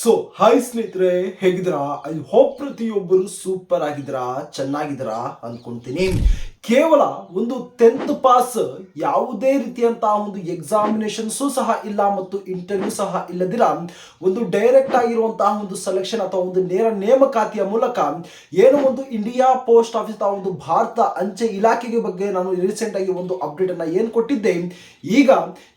So hi ಸ್ನೇಹಿತರೆ, ಹೇಗಿದ್ದೀರಾ? I hope ಪ್ರತಿಯೊಬ್ಬರು ಸೂಪರ್ ಆಗಿದ್ದೀರಾ, ಚೆನ್ನಾಗಿದ್ದೀರಾ ಅನ್ಕೊಂತೀನಿ. ಕೇವಲ ಒಂದು 10th ಪಾಸ್, ಯಾವುದೇ ರೀತಿಯಂತಹ ಒಂದು ಎಕ್ಸಾಮಿನೇಷನ್ಸು ಸಹ ಇಲ್ಲ ಮತ್ತು ಇಂಟರ್ವ್ಯೂ ಸಹ ಇಲ್ಲದಿರ ಒಂದು ಡೈರೆಕ್ಟ್ ಆಗಿರುವಂತಹ ಒಂದು ಸೆಲೆಕ್ಷನ್ ಅಥವಾ ಒಂದು ನೇರ ನೇಮಕಾತಿಯ ಮೂಲಕ ಏನು ಒಂದು ಇಂಡಿಯಾ ಪೋಸ್ಟ್ ಆಫೀಸ್ ಅಥವಾ ಒಂದು ಭಾರತ ಅಂಚೆ ಇಲಾಖೆಗೆ ಬಗ್ಗೆ ನಾನು ರೀಸೆಂಟ್ ಆಗಿ ಒಂದು ಅಪ್ಡೇಟ್ ಅನ್ನ ಏನು ಕೊಟ್ಟಿದ್ದೆ, ಈಗ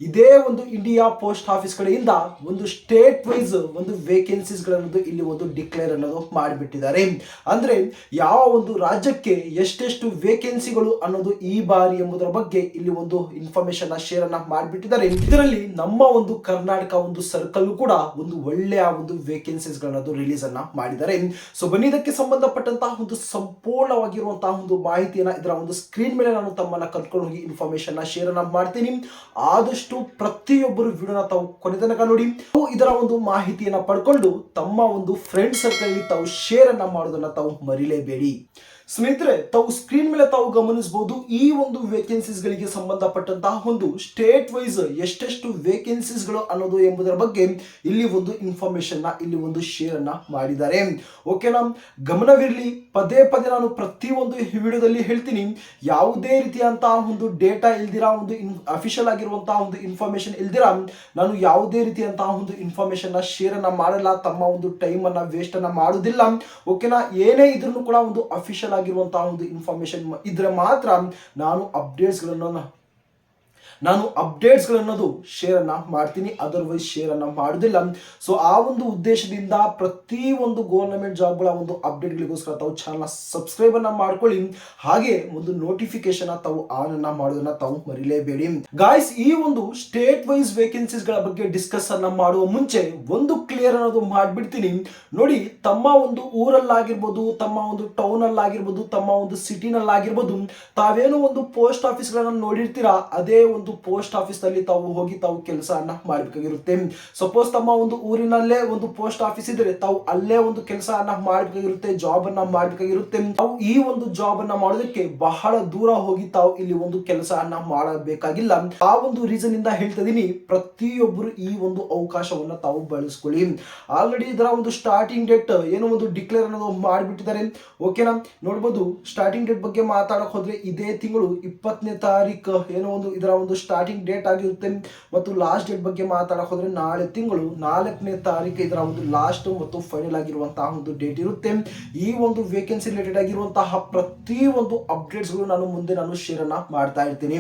ಇದೇ ಒಂದು ಇಂಡಿಯಾ ಪೋಸ್ಟ್ ಆಫೀಸ್ ಕಡೆಯಿಂದ ಒಂದು ಸ್ಟೇಟ್ ವೈಸ್ ಒಂದು ವೇಕೆನ್ಸೀಸ್ ಗಳನ್ನು ಇಲ್ಲಿ ಒಂದು ಡಿಕ್ಲೇರ್ ಅನ್ನೋದು ಮಾಡಿಬಿಟ್ಟಿದ್ದಾರೆ. ಅಂದ್ರೆ ಯಾವ ಒಂದು ರಾಜ್ಯಕ್ಕೆ ಎಷ್ಟೆಷ್ಟು ವೇಕೆನ್ಸಿಗಳು ಅನ್ನೋದು ಈ ಬಾರಿ ಎಂಬುದರ ಬಗ್ಗೆ ಇಲ್ಲಿ ಒಂದು ಇನ್ಫಾರ್ಮೇಶನ್ ಶೇರ್ ಅನ್ನ ಮಾಡಿಬಿಟ್ಟಿದ್ದಾರೆ. ಇದರಲ್ಲಿ ನಮ್ಮ ಒಂದು ಕರ್ನಾಟಕ ಒಂದು ಸರ್ಕಲ್ ಕೂಡ ಒಂದು ಒಳ್ಳೆಯ ಒಂದು ವೇಕೆನ್ಸೀಸ್ ಗಳನ್ನು ರಿಲೀಸ್ ಅನ್ನ ಮಾಡಿದ್ದಾರೆ. ಸೊ ಬನ್ನಿ, ಇದಕ್ಕೆ ಸಂಬಂಧಪಟ್ಟಂತಹ ಒಂದು ಸಂಪೂರ್ಣವಾಗಿರುವಂತಹ ಒಂದು ಮಾಹಿತಿಯನ್ನ ಇದರ ಒಂದು ಸ್ಕ್ರೀನ್ ಮೇಲೆ ನಾನು ತಮ್ಮನ್ನ ಕಲ್ತ್ಕೊಂಡು ಹೋಗಿ ಇನ್ಫಾರ್ಮೇಶನ್ ಶೇರ್ ಅನ್ನ ಮಾಡ್ತೀನಿ. ಆದಷ್ಟು ಪ್ರತಿಯೊಬ್ಬರು ವಿಡಿಯೋನ ತಾವು ಕೊನೆ ತನಕ ನೋಡಿ, ಇದರ ಒಂದು ಮಾಹಿತಿಯನ್ನ ಪಡ್ಕೊಂಡು ತಮ್ಮ ಒಂದು ಫ್ರೆಂಡ್ ಸರ್ಕಲ್ ತಾವು ಶೇರ್ ಅನ್ನ ಮಾಡೋದನ್ನ ತಾವು ಮರಿಲೇಬೇಡಿ. ಸ್ನೇಹಿತರೆ, ತಾವು ಸ್ಕ್ರೀನ್ ಮೇಲೆ ತಾವು ಗಮನಿಸಬಹುದು, ಈ ಒಂದು ವೇಕೆನ್ಸೀಸ್ ಗಳಿಗೆ ಸಂಬಂಧಪಟ್ಟಂತಹ ಒಂದು ಸ್ಟೇಟ್ ವೈಸ್ ಎಷ್ಟೆಷ್ಟು ವೇಕೆನ್ಸೀಸ್ ಗಳು ಅನ್ನೋದು ಎಂಬುದರ ಬಗ್ಗೆ ಇಲ್ಲಿ ಒಂದು ಇನ್ಫಾರ್ಮೇಶನ್ ಇಲ್ಲಿ ಒಂದು ಶೇರ್ ಅನ್ನ ಮಾಡಿದ್ದಾರೆ. ಓಕೆನಾ, ಗಮನವಿರಲಿ. ಪದೇ ಪದೇ ನಾನು ಪ್ರತಿಯೊಂದು ವಿಡಿಯೋದಲ್ಲಿ ಹೇಳ್ತೀನಿ, ಯಾವುದೇ ರೀತಿಯಂತಹ ಒಂದು ಡೇಟಾ ಇಲ್ದಿರಾ, ಒಂದು ಅಫಿಷಿಯಲ್ ಆಗಿರುವಂತಹ ಒಂದು ಇನ್ಫಾರ್ಮೇಶನ್ ಇಲ್ದಿರಾ ನಾನು ಯಾವುದೇ ರೀತಿಯಂತಹ ಒಂದು ಇನ್ಫಾರ್ಮೇಶನ್ ಶೇರ್ ಅನ್ನ ಮಾಡಲ್ಲ. ತಮ್ಮ ಒಂದು ಟೈಮ್ ಅನ್ನ ವೇಸ್ಟ್ ಅನ್ನ ಮಾಡುವುದಿಲ್ಲ. ಓಕೆನಾ, ಏನೇ ಇದ್ರೂ ಕೂಡ ಒಂದು ಅಫಿಷಿಯಲ್ ಆಗಿರುವಂತಹ ಒಂದು ಇನ್ಫಾರ್ಮೇಶನ್ ಇದ್ರೆ ಮಾತ್ರ ನಾನು ಅಪ್ಡೇಟ್ಸ್ ಗಳನ್ನೋದು ಶೇರ್ ಅನ್ನ ಮಾಡ್ತೀನಿ, ಅದರ್ವೈಸ್ ಶೇರ್ ಅನ್ನ ಮಾಡುದಿಲ್ಲ. ಸೊ ಆ ಒಂದು ಉದ್ದೇಶದಿಂದ ಪ್ರತಿ ಒಂದು ಗವರ್ನಮೆಂಟ್ ಜಾಬ್ಗಳ ಒಂದು ಅಪ್ಡೇಟ್ಗಳಿಗೋಸ್ಕರ ತಾವು ಚಾನಲ್ ಸಬ್ಸ್ಕ್ರೈಬ್ ಅನ್ನ ಮಾಡ್ಕೊಳ್ಳಿ. ಹಾಗೆ ಒಂದು ನೋಟಿಫಿಕೇಶನ್ ತಾವು ಆನ್ ಅನ್ನ ಮಾಡೋದನ್ನ ತಾವು ಮರಿಲೇಬೇಡಿ. ಗಾಯ್ಸ್, ಈ ಒಂದು ಸ್ಟೇಟ್ ವೈಸ್ ವೇಕೆನ್ಸೀಸ್ ಗಳ ಬಗ್ಗೆ ಡಿಸ್ಕಸ್ ಅನ್ನ ಮಾಡುವ ಮುಂಚೆ ಒಂದು ಕ್ಲಿಯರ್ ಅನ್ನೋದು ಮಾಡ್ಬಿಡ್ತೀನಿ ನೋಡಿ. ತಮ್ಮ ಒಂದು ಊರಲ್ಲಾಗಿರ್ಬೋದು, ತಮ್ಮ ಒಂದು ಟೌನ್ ಅಲ್ಲಾಗಿರ್ಬೋದು, ತಮ್ಮ ಒಂದು ಸಿಟಿನಲ್ಲಾಗಿರ್ಬೋದು, ತಾವೇನು ಒಂದು ಪೋಸ್ಟ್ ಆಫೀಸ್ ಗಳನ್ನ ನೋಡಿರ್ತೀರಾ, ಅದೇ ಒಂದು ಪೋಸ್ಟ್ ಆಫೀಸ್ ನಲ್ಲಿ ತಾವು ಹೋಗಿ ತಾವು ಕೆಲಸವನ್ನ ಮಾಡಬೇಕಾಗಿರುತ್ತೆ. ಸಪೋಸ್ ತಮ್ಮ ಒಂದು ಊರಿನಲ್ಲೇ ಒಂದು ಪೋಸ್ಟ್ ಆಫೀಸ್ ಇದ್ರೆ ತಾವು ಅಲ್ಲೇ ಒಂದು ಕೆಲಸವನ್ನ ಮಾಡಬೇಕಾಗಿರುತ್ತೆ, ಜಾಬ್ ಅನ್ನ ಮಾಡಬೇಕಾಗಿರುತ್ತೆ. ತಾವು ಈ ಒಂದು ಜಾಬ್ ಅನ್ನ ಮಾಡೋದಕ್ಕೆ ಬಹಳ ದೂರ ಹೋಗಿ ತಾವು ಇಲ್ಲಿ ಒಂದು ಕೆಲಸವನ್ನ ಮಾಡಬೇಕಾಗಿಲ್ಲ. ಆ ಒಂದು ರೀಸನ್ ಇಂದ ಹೇಳ್ತಾ ಇದೀನಿ, ಪ್ರತಿಯೊಬ್ಬರು ಈ ಒಂದು ಅವಕಾಶವನ್ನ ತಾವು ಬಳಸ್ಕೊಳ್ಳಿ. ಆಲ್ರೆಡಿ ಇದರ ಒಂದು ಸ್ಟಾರ್ಟಿಂಗ್ ಡೇಟ್ ಏನೋ ಒಂದು ಡಿಕ್ಲೇರ್ ಅನ್ನೋದು ಮಾಡಿಬಿಟ್ಟಿದ್ದಾರೆ. ಓಕೆನಾ, ನೋಡ್ಬೋದು. ಸ್ಟಾರ್ಟಿಂಗ್ ಡೇಟ್ ಬಗ್ಗೆ ಮಾತಾಡಕ್ ಹೋದ್ರೆ ಇದೇ ತಿಂಗಳು 20ನೇ ತಾರೀಕು ಏನೋ ಒಂದು ಇದರ ಒಂದು ಸ್ಟಾರ್ಟಿಂಗ್ ಡೇಟ್ ಆಗಿರುತ್ತೆ. ಮತ್ತು ಲಾಸ್ಟ್ ಡೇಟ್ ಬಗ್ಗೆ ಮಾತಾಡಕ್ ಹೋದ್ರೆ ನಾಳೆ ತಿಂಗಳು 4ನೇ ತಾರೀಕು ಇದರ ಒಂದು ಲಾಸ್ಟ್ ಮತ್ತು ಫೈನಲ್ ಆಗಿರುವಂತಹ ಒಂದು ಡೇಟ್ ಇರುತ್ತೆ. ಈ ಒಂದು ವೇಕೆನ್ಸಿ ರಿಲೇಟೆಡ್ ಆಗಿರುವಂತಹ ಪ್ರತಿ ಒಂದು ಅಪ್ಡೇಟ್ಸ್ ಗಳು ನಾನು ಶೇರ್ ಅನ್ನ ಮಾಡ್ತಾ ಇರ್ತೀನಿ.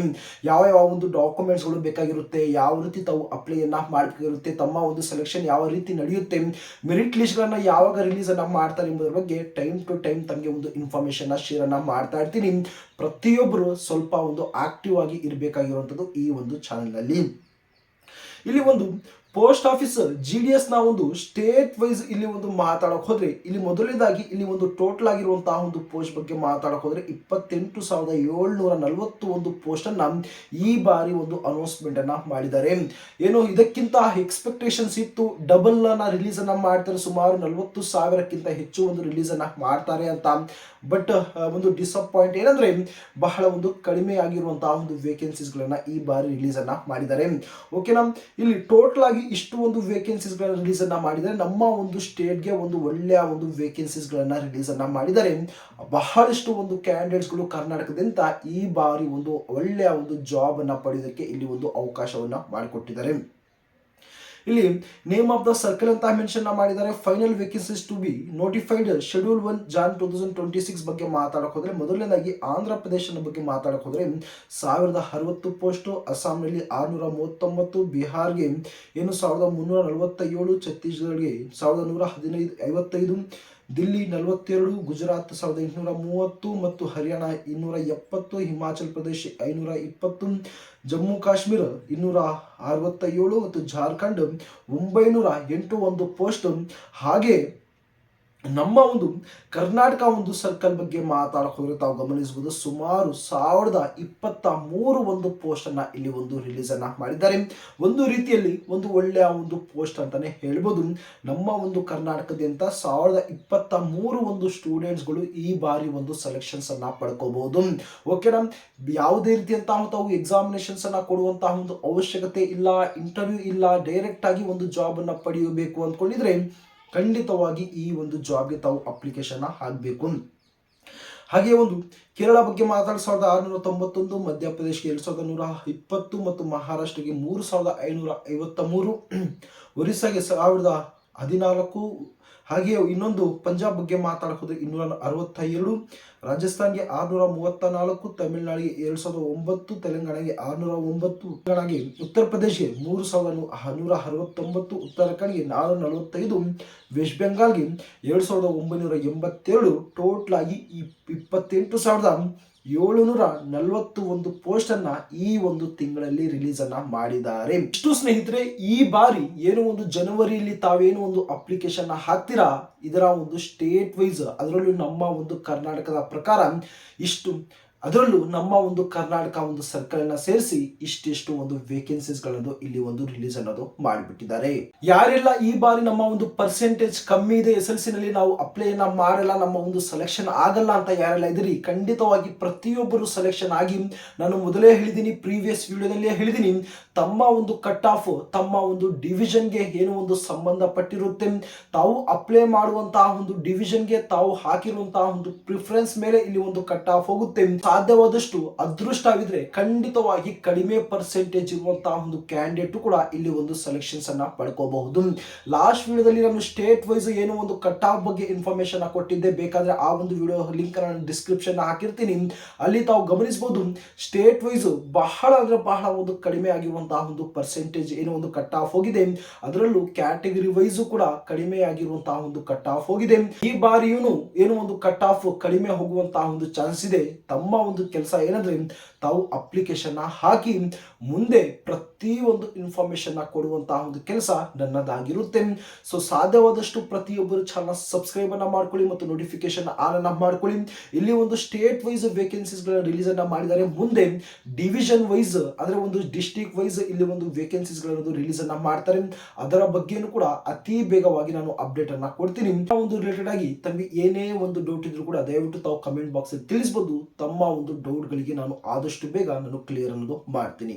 ಯಾವ ಒಂದು ಡಾಕ್ಯುಮೆಂಟ್ಸ್ ಗಳು ಬೇಕಾಗಿರುತ್ತೆ, ಯಾವ ರೀತಿ ತಾವು ಅಪ್ಲೈ ಅನ್ನ ಮಾಡಬೇಕಾಗಿರುತ್ತೆ, ತಮ್ಮ ಒಂದು ಸೆಲೆಕ್ಷನ್ ಯಾವ ರೀತಿ ನಡೆಯುತ್ತೆ, ಮೆರಿಟ್ ಲಿಸ್ಟ್ ಗಳನ್ನ ಯಾವಾಗ ರಿಲೀಸ್ ಅನ್ನ ಮಾಡ್ತಾರೆ ಎಂಬುದರ ಬಗ್ಗೆ ಟೈಮ್ ಟು ಟೈಮ್ ತಮಗೆ ಒಂದು ಇನ್ಫಾರ್ಮೇಶನ್ ಶೇರ್ ಅನ್ನ ಮಾಡ್ತಾ ಇರ್ತೀನಿ. ಪ್ರತಿಯೊಬ್ಬರು ಸ್ವಲ್ಪ ಒಂದು ಆಕ್ಟಿವ್ ಆಗಿ ಇರಬೇಕಾಗಿರುವಂಥದ್ದು ಈ ಒಂದು ಚಾನೆಲ್ ನಲ್ಲಿ. ಇಲ್ಲಿ ಒಂದು ಪೋಸ್ಟ್ ಆಫೀಸ್ GDS ನ ಒಂದು ಸ್ಟೇಟ್ ವೈಸ್ ಇಲ್ಲಿ ಒಂದು ಮಾತಾಡಕ್ ಹೋದ್ರೆ, ಇಲ್ಲಿ ಮೊದಲನೇದಾಗಿ ಇಲ್ಲಿ ಒಂದು ಟೋಟಲ್ ಆಗಿರುವಂತಹ ಒಂದು ಪೋಸ್ಟ್ ಬಗ್ಗೆ ಮಾತಾಡಕ್ ಹೋದ್ರೆ 28,741 ಪೋಸ್ಟ್ ಅನ್ನ ಈ ಬಾರಿ ಒಂದು ಅನೌನ್ಸ್ಮೆಂಟ್ ಅನ್ನ ಮಾಡಿದ್ದಾರೆ. ಏನು ಇದಕ್ಕಿಂತ ಎಕ್ಸ್ಪೆಕ್ಟೇಷನ್ಸ್ ಇತ್ತು, ಡಬಲ್ ಅನ್ನ ರಿಲೀಸ್ ಅನ್ನ ಮಾಡ್ತಾರೆ, ಸುಮಾರು 40,000ಕ್ಕಿಂತ ಹೆಚ್ಚು ಒಂದು ರಿಲೀಸ್ ಅನ್ನ ಮಾಡ್ತಾರೆ ಅಂತ. ಬಟ್ ಒಂದು ಡಿಸಪಾಯಿಂಟ್ ಏನಂದ್ರೆ ಬಹಳ ಒಂದು ಕಡಿಮೆ ಆಗಿರುವಂತಹ ಒಂದು ವೇಕೆನ್ಸೀಸ್ ಗಳನ್ನ ಈ ಬಾರಿ ರಿಲೀಸ್ ಅನ್ನ ಮಾಡಿದ್ದಾರೆ. ಓಕೆನಾ, ಇಲ್ಲಿ ಟೋಟಲ್ ಆಗಿ ಇಷ್ಟು ಒಂದು ವೇಕೆನ್ಸೀಸ್ ಗಳನ್ನ ರಿಲೀಸ್ ಅನ್ನ ಮಾಡಿದರೆ ನಮ್ಮ ಒಂದು ಸ್ಟೇಟ್ಗೆ ಒಂದು ಒಳ್ಳೆಯ ಒಂದು ವೇಕೆನ್ಸೀಸ್ ಗಳನ್ನ ರಿಲೀಸ್ ಅನ್ನ ಮಾಡಿದ್ದಾರೆ. ಬಹಳಷ್ಟು ಒಂದು ಕ್ಯಾಂಡಿಡೇಟ್ಸ್ ಗಳು ಕರ್ನಾಟಕದಿಂದ ಈ ಬಾರಿ ಒಂದು ಒಳ್ಳೆಯ ಒಂದು ಜಾಬ್ ಅನ್ನ ಪಡೆಯೋದಕ್ಕೆ ಇಲ್ಲಿ ಒಂದು ಅವಕಾಶವನ್ನ ಮಾಡಿಕೊಟ್ಟಿದ್ದಾರೆ. ಇಲ್ಲಿ ನೇಮ್ ಆಫ್ ದ ಸರ್ಕಲ್ ಅಂತ ಮೆನ್ಷನ್ ಮಾಡಿದ್ದಾರೆ. Final vacancies to be notified schedule 1 Jan 2026 ಬಗ್ಗೆ ಮಾತಾಡಕ್ ಹೋದ್ರೆ, ಮೊದಲನೇದಾಗಿ ಆಂಧ್ರ ಪ್ರದೇಶದ ಬಗ್ಗೆ ಮಾತಾಡಕ್ ಹೋದ್ರೆ 1060 ಪೋಸ್ಟ್, ಅಸ್ಸಾಂನಲ್ಲಿ 639, ಬಿಹಾರ್ಗೆ ಏನು 1347, ಛತ್ತೀಸ್ಗಢಗೆ 1155, ದಿಲ್ಲಿ 42, ಗುಜರಾತ್ 1830 ಮತ್ತು ಹರಿಯಾಣ 270, ಹಿಮಾಚಲ್ ಪ್ರದೇಶ 520, ಜಮ್ಮು ಕಾಶ್ಮೀರ 267 ಮತ್ತು ಜಾರ್ಖಂಡ್ 908 ಒಂದು ಪೋಸ್ಟ್. ಹಾಗೆ ನಮ್ಮ ಒಂದು ಕರ್ನಾಟಕ ಒಂದು ಸರ್ಕಲ್ ಬಗ್ಗೆ ಮಾತಾಡಕ್ ಹೋದ್ರೆ ತಾವು ಗಮನಿಸಬಹುದು, ಸುಮಾರು 1023 ಒಂದು ಪೋಸ್ಟ್ ಅನ್ನ ಇಲ್ಲಿ ಒಂದು ರಿಲೀಸ್ ಅನ್ನ ಮಾಡಿದ್ದಾರೆ. ಒಂದು ರೀತಿಯಲ್ಲಿ ಒಂದು ಒಳ್ಳೆಯ ಒಂದು ಪೋಸ್ಟ್ ಅಂತಾನೆ ಹೇಳ್ಬೋದು. ನಮ್ಮ ಒಂದು ಕರ್ನಾಟಕದಿಂದ 1023 ಒಂದು ಸ್ಟೂಡೆಂಟ್ಸ್ ಗಳು ಈ ಬಾರಿ ಒಂದು ಸೆಲೆಕ್ಷನ್ಸ್ ಅನ್ನ ಪಡ್ಕೋಬಹುದು. ಓಕೆನಾ, ಯಾವುದೇ ರೀತಿಯಂತಹ ತಾವು ಎಕ್ಸಾಮಿನೇಷನ್ಸ್ ಅನ್ನ ಕೊಡುವಂತಹ ಒಂದು ಅವಶ್ಯಕತೆ ಇಲ್ಲ, ಇಂಟರ್ವ್ಯೂ ಇಲ್ಲ, ಡೈರೆಕ್ಟ್ ಆಗಿ ಒಂದು ಜಾಬ್ ಅನ್ನ ಪಡೆಯಬೇಕು ಅಂದ್ಕೊಂಡಿದ್ರೆ ಖಂಡಿತವಾಗಿ ಈ ಒಂದು ಜಾಬ್ಗೆ ತಾವು ಅಪ್ಲಿಕೇಶನ್ ಹಾಕಬೇಕು. ಹಾಗೆ ಒಂದು ಕೇರಳ ಬಗ್ಗೆ ಮಾತಾಡಿ 1691, ಮಧ್ಯಪ್ರದೇಶಕ್ಕೆ 2120 ಮತ್ತು ಮಹಾರಾಷ್ಟ್ರಕ್ಕೆ 3553, ಒರಿಸ್ಸಾಗೆ 1014, ಹಾಗೆ ಇನ್ನೊಂದು ಪಂಜಾಬ್ ಬಗ್ಗೆ ಮಾತಾಡೋದು 262, ರಾಜಸ್ಥಾನ್ಗೆ 634, ತಮಿಳುನಾಡಿಗೆ 2009, ತೆಲಂಗಾಣಗೆ 609, ತೆಲಂಗಾಣಗೆ ಉತ್ತರ ಪ್ರದೇಶಗೆ 3169, ಉತ್ತರಾಖಂಡ್ಗೆ 445, ವೆಸ್ಟ್ ಬೆಂಗಾಲ್ಗೆ 2982, ಟೋಟಲ್ ಆಗಿ 28,741 ಪೋಸ್ಟ್ ಅನ್ನ ಈ ಒಂದು ತಿಂಗಳಲ್ಲಿ ರಿಲೀಸ್ ಅನ್ನ ಮಾಡಿದ್ದಾರೆ. ಇಷ್ಟು ಸ್ನೇಹಿತರೆ, ಈ ಬಾರಿ ಏನು ಒಂದು ಜನವರಿಯಲ್ಲಿ ತಾವೇನು ಒಂದು ಅಪ್ಲಿಕೇಶನ್ ಹಾಕ್ತೀರಾ, ಇದರ ಒಂದು ಸ್ಟೇಟ್ ವೈಸ್, ಅದರಲ್ಲೂ ನಮ್ಮ ಒಂದು ಕರ್ನಾಟಕದ ಪ್ರಕಾರ ಇಷ್ಟು, ಅದರಲ್ಲೂ ನಮ್ಮ ಒಂದು ಕರ್ನಾಟಕ ಒಂದು ಸರ್ಕಲ್ ಅನ್ನ ಸೇರಿಸಿ ಇಷ್ಟಿಷ್ಟು ಒಂದು ವೇಕೆನ್ಸೀಸ್ ಗಳನ್ನು ಇಲ್ಲಿ ಒಂದು ರಿಲೀಸ್ ಅನ್ನೋದು ಮಾಡಿಬಿಟ್ಟಿದ್ದಾರೆ. ಯಾರೆಲ್ಲ ಈ ಬಾರಿ ನಮ್ಮ ಒಂದು ಪರ್ಸೆಂಟೇಜ್ ಕಮ್ಮಿ ಇದೆ, SSLC ನಲ್ಲಿ ನಾವು ಅಪ್ಲೈ ಮಾಡಲ್ಲ, ನಮ್ಮ ಒಂದು ಸೆಲೆಕ್ಷನ್ ಆಗಲ್ಲ ಅಂತ ಯಾರೆಲ್ಲ ಇದ್ರಿ, ಖಂಡಿತವಾಗಿ ಪ್ರತಿಯೊಬ್ಬರು ಸೆಲೆಕ್ಷನ್ ಆಗಿ, ನಾನು ಮೊದಲೇ ಹೇಳಿದ್ದೀನಿ, ಪ್ರೀವಿಯಸ್ ವಿಡಿಯೋದಲ್ಲೇ ಹೇಳಿದ್ದೀನಿ, ತಮ್ಮ ಒಂದು ಕಟ್ ಆಫ್, ತಮ್ಮ ಒಂದು ಡಿವಿಷನ್ಗೆ ಏನು ಒಂದು ಸಂಬಂಧಪಟ್ಟಿರುತ್ತೆ, ತಾವು ಅಪ್ಲೈ ಮಾಡುವಂತಹ ಒಂದು ಡಿವಿಷನ್ಗೆ ತಾವು ಹಾಕಿರುವಂತಹ ಒಂದು ಪ್ರಿಫರೆನ್ಸ್ ಮೇಲೆ ಇಲ್ಲಿ ಒಂದು ಕಟ್ ಆಫ್ ಹೋಗುತ್ತೆ. ಸಾಧ್ಯವಾದಷ್ಟು ಅದೃಷ್ಟವಿದ್ರೆ ಖಂಡಿತವಾಗಿ ಕಡಿಮೆ ಪರ್ಸೆಂಟೇಜ್ ಇರುವಂತಹ ಒಂದು ಕ್ಯಾಂಡಿಡೇಟ್ ಕೂಡ ಇಲ್ಲಿ ಒಂದು ಸೆಲೆಕ್ಷನ್ಸ್ ಅನ್ನ ಪಡ್ಕೋಬಹುದು. ಲಾಸ್ಟ್ ವಿಡಿಯೋದಲ್ಲಿ ನಾನು ಸ್ಟೇಟ್ ವೈಸ್ ಏನು ಒಂದು ಕಟ್ ಆಫ್ ಬಗ್ಗೆ ಇನ್ಫಾರ್ಮೇಶನ್ ಕೊಟ್ಟಿದ್ದೆ, ಬೇಕಾದ್ರೆ ಆ ಒಂದು ವಿಡಿಯೋ ಲಿಂಕ್ ನಾನು ಡಿಸ್ಕ್ರಿಪ್ಷನ್ ಹಾಕಿರ್ತೀನಿ, ಅಲ್ಲಿ ತಾವು ಗಮನಿಸಬಹುದು. ಸ್ಟೇಟ್ ವೈಸ್ ಬಹಳ ಅಂದ್ರೆ ಬಹಳ ಒಂದು ಕಡಿಮೆ ಆಗಿರುವಂತಹ ಒಂದು ಪರ್ಸೆಂಟೇಜ್ ಏನು ಒಂದು ಕಟ್ ಆಫ್ ಹೋಗಿದೆ, ಅದರಲ್ಲೂ ಕ್ಯಾಟಗರಿ ವೈಸ್ ಕೂಡ ಕಡಿಮೆ ಆಗಿರುವಂತಹ ಒಂದು ಕಟ್ ಆಫ್ ಹೋಗಿದೆ. ಈ ಬಾರಿಯೂ ಏನು ಒಂದು ಕಟ್ ಆಫ್ ಕಡಿಮೆ ಹೋಗುವಂತಹ ಒಂದು ಚಾನ್ಸ್ ಇದೆ. ತಮ್ಮ ಒಂದು ಕೆಲಸ ಏನಂದ್ರೆ, ತಾವು ಅಪ್ಲಿಕೇಶನ್ ಹಾಕಿ ಮುಂದೆ ಪ್ರತಿ ಒಂದು ಇನ್ಫಾರ್ಮೇಶನ್ ಕೊಡುವಂತಹ ಒಂದು ಕೆಲಸ ನನ್ನದಾಗಿರುತ್ತೆ. ಸೊ ಸಾಧ್ಯವಾದಷ್ಟು ಪ್ರತಿಯೊಬ್ಬರು ಚಾನಲ್ ಸಬ್ಸ್ಕ್ರೈಬ್ ಅನ್ನ ಮಾಡ್ಕೊಳ್ಳಿ ಮತ್ತು ನೋಟಿಫಿಕೇಶನ್ ಆನ್ ಅನ್ನ ಮಾಡ್ಕೊಳ್ಳಿ. ಇಲ್ಲಿ ಒಂದು ಸ್ಟೇಟ್ ವೈಸ್ ವೇಕೆನ್ಸೀಸ್ ಗಳ ರಿಲೀಸ್ ಅನ್ನ ಮಾಡಿದ್ದಾರೆ. ಮುಂದೆ ಡಿವಿಷನ್ ವೈಸ್ ಅಂದ್ರೆ ಒಂದು ಡಿಸ್ಟ್ರಿಕ್ಟ್ ವೈಸ್ ಇಲ್ಲಿ ಒಂದು ವೇಕೆನ್ಸೀಸ್ ಗಳನ್ನು ರಿಲೀಸ್ ಅನ್ನ ಮಾಡ್ತಾರೆ. ಅದರ ಬಗ್ಗೆನೂ ಕೂಡ ಅತಿ ಬೇಗವಾಗಿ ನಾನು ಅಪ್ಡೇಟ್ ಅನ್ನ ಕೊಡ್ತೀನಿ. ಒಂದು ರಿಲೇಟೆಡ್ ಆಗಿ ತಮಗೆ ಏನೇ ಒಂದು ಡೌಟ್ ಇದ್ರೂ ಕೂಡ ದಯವಿಟ್ಟು ತಾವು ಕಮೆಂಟ್ ಬಾಕ್ಸ್ ಅಲ್ಲಿ ತಿಳಿಸಬಹುದು. ತಮ್ಮ ಒಂದು ಡೌಟ್ ಗಳಿಗೆ ನಾನು ಆದಷ್ಟು ಬೇಗ ನಾನು ಕ್ಲಿಯರ್ ಅನ್ನೋದು ಮಾಡ್ತೀನಿ.